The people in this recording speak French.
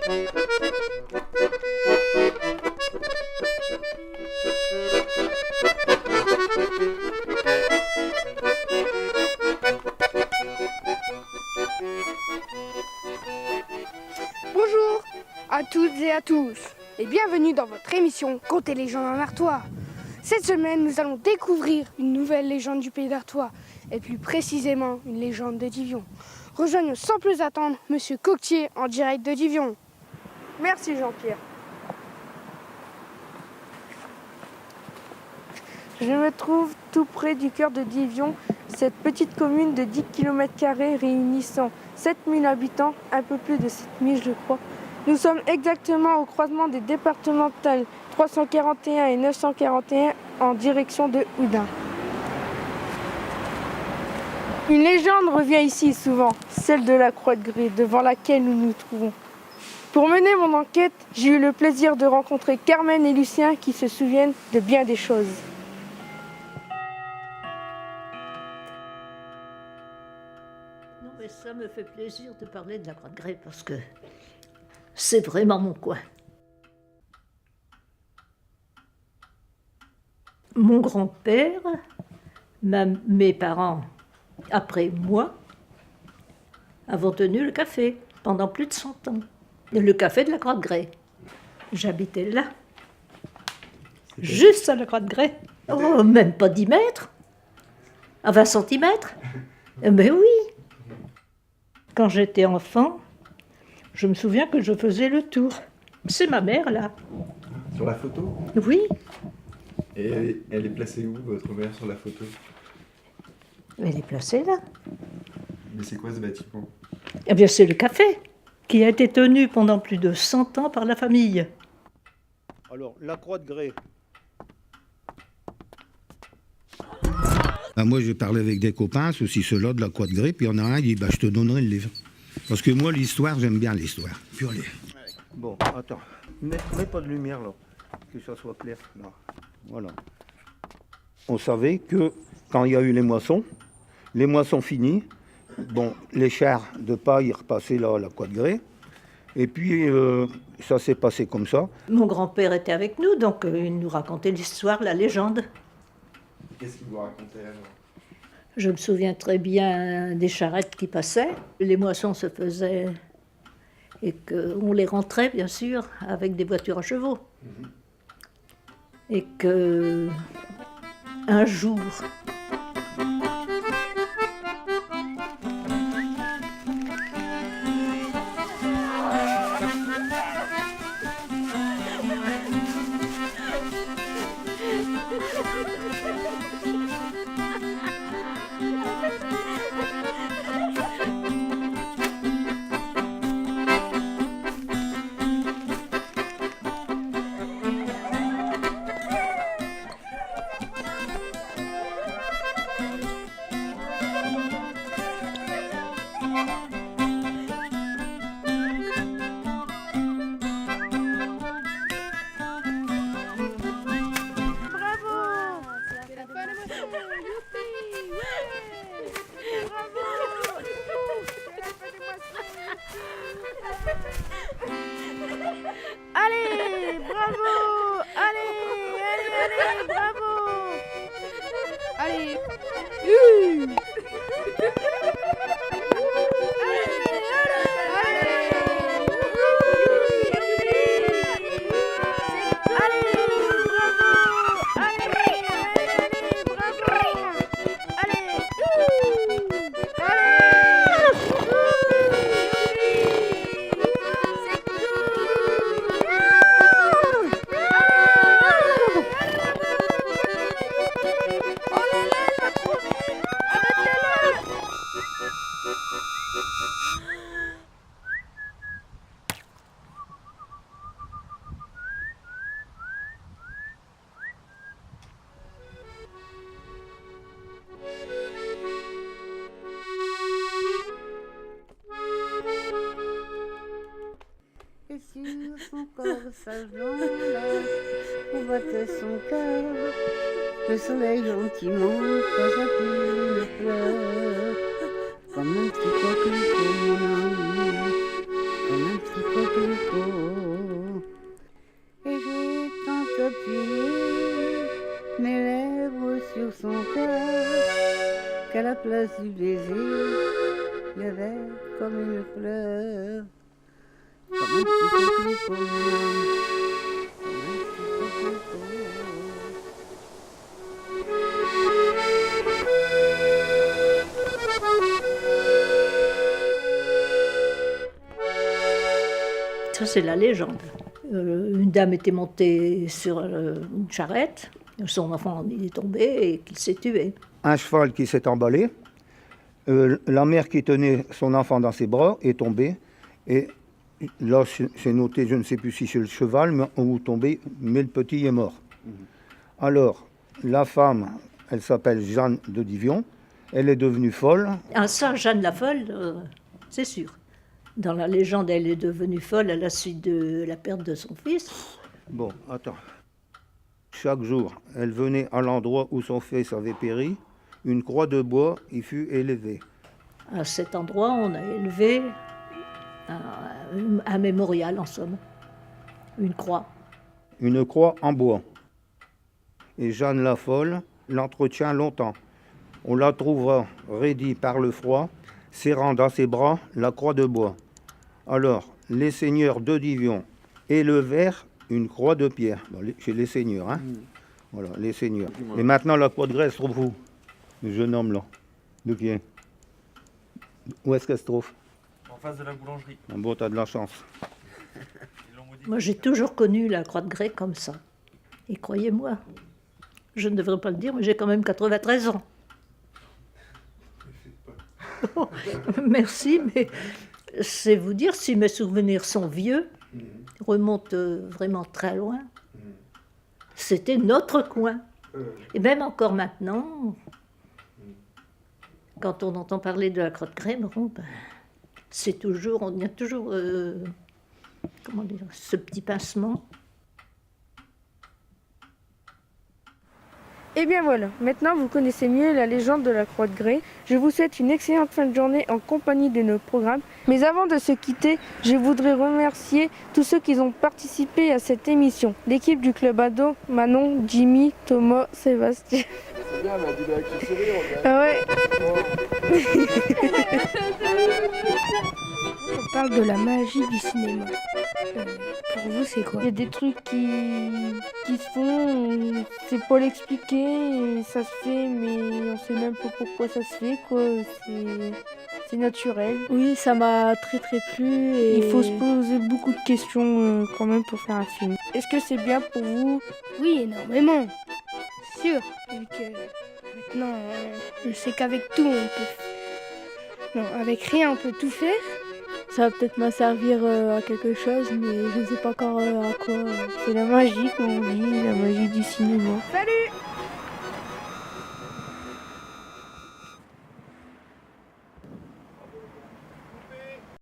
Bonjour à toutes et à tous et bienvenue dans votre émission Contes et légendes en Artois. Cette semaine, nous allons découvrir une nouvelle légende du pays d'Artois et plus précisément une légende de Divion. Rejoignons sans plus attendre Monsieur Coquetier en direct de Divion. Merci Jean-Pierre. Je me trouve tout près du cœur de Divion, cette petite commune de 10 km² réunissant 7000 habitants, un peu plus de 7000 je crois. Nous sommes exactement au croisement des départementales 341 et 941 en direction de Houdain. Une légende revient ici souvent, celle de la Croix de Grès, devant laquelle nous nous trouvons. Pour mener mon enquête, j'ai eu le plaisir de rencontrer Carmen et Lucien qui se souviennent de bien des choses. Non, mais ça me fait plaisir de parler de la Croix de Grès parce que c'est vraiment mon coin. Mon grand-père, mes parents, après moi, avons tenu le café pendant plus de 100 ans. Le café de la Croix de Grès. J'habitais là, juste à la Croix de Grès. Oh, même pas 10 mètres, à 20 centimètres. Mais oui. Quand j'étais enfant, je me souviens que je faisais le tour. C'est ma mère, là. Sur la photo? Oui. Et elle est placée où, votre mère, sur la photo? Elle est placée là. Mais c'est quoi ce bâtiment? Eh bien, c'est le café, qui a été tenu pendant plus de 100 ans par la famille. Alors, la Croix de Grès. Moi, j'ai parlé avec des copains, ceci, cela, de la Croix de Grès, puis il y en a un qui dit, je te donnerai le livre. Parce que moi, l'histoire, j'aime bien l'histoire. Puis allez. Bon, attends. Mets pas de lumière, là. Que ça soit clair. Là. Voilà. On savait que quand il y a eu les moissons finies, bon, les chars de paille repassaient là à la Croix de Grès. Et puis, ça s'est passé comme ça. Mon grand-père était avec nous, donc il nous racontait l'histoire, la légende. Qu'est-ce qu'il vous racontait alors? Je me souviens très bien des charrettes qui passaient. Les moissons se faisaient et qu'on les rentrait, bien sûr, avec des voitures à chevaux. Et que un jour, Allez, bravo! Allez, bravo! Allez! son corps, sa blonde, on battait son cœur. Le soleil gentiment faisait plus le fleur. Comme un petit coquelicot, mon amour, comme un petit coquelicot. place du plaisir, il y avait comme une fleur, comme un petit coquelicot. Comme un petit coquelicot. Ça, c'est la légende. Une dame était montée sur une charrette, son enfant il est tombé et qu'il s'est tué. Un cheval qui s'est emballé, la mère qui tenait son enfant dans ses bras est tombée, et là c'est noté, je ne sais plus si c'est le cheval ou tombé, mais le petit est mort. Alors, la femme, elle s'appelle Jeanne de Divion, elle est devenue folle. Ah ça, Jeanne la folle, c'est sûr. Dans la légende, elle est devenue folle à la suite de la perte de son fils. Bon, attends. Chaque jour, elle venait à l'endroit où son fils avait péri, une croix de bois y fut élevée. À cet endroit, on a élevé un mémorial, en somme, une croix. Une croix en bois. Et Jeanne la folle l'entretient longtemps. On la trouvera raidie par le froid, serrant dans ses bras la croix de bois. Alors, les seigneurs de Divion élevèrent une croix de pierre. Bon, chez les seigneurs, hein. Voilà, les seigneurs. Et maintenant, la croix de Grès se trouve où? Le jeune homme, là. De qui est? Où est-ce qu'elle se trouve? En face de la boulangerie. Ah bon, t'as de la chance. Moi, j'ai toujours connu la croix de Grès comme ça. Et croyez-moi, je ne devrais pas le dire, mais j'ai quand même 93 ans. Merci, mais c'est vous dire si mes souvenirs sont vieux, remontent vraiment très loin. C'était notre coin. Et même encore maintenant, quand on entend parler de la croix de Grès, bon, ben, c'est toujours, on y a toujours, comment dire, ce petit pincement. Et bien voilà, maintenant vous connaissez mieux la légende de la Croix de Grès. Je vous souhaite une excellente fin de journée en compagnie de nos programmes. Mais avant de se quitter, je voudrais remercier tous ceux qui ont participé à cette émission. L'équipe du Club Ado, Manon, Jimmy, Thomas, Sébastien. C'est bien, mais dis-le avec le sourire, on dirait. Ah ouais. On parle de la magie du cinéma. Pour vous, c'est quoi? Il y a des trucs qui se font, c'est pas l'expliquer, et ça se fait, mais on sait même pas pourquoi ça se fait, quoi. C'est naturel. Oui, ça m'a très plu. Et Il faut se poser beaucoup de questions quand même pour faire un film. Est-ce que c'est bien pour vous? Oui, énormément. C'est sûr. Vu que maintenant, je sais qu'avec tout, on peut. Non, avec rien, on peut tout faire. ça va peut-être me servir à quelque chose, mais je ne sais pas encore à quoi. C'est la magie, comme on dit, la magie du cinéma. Salut!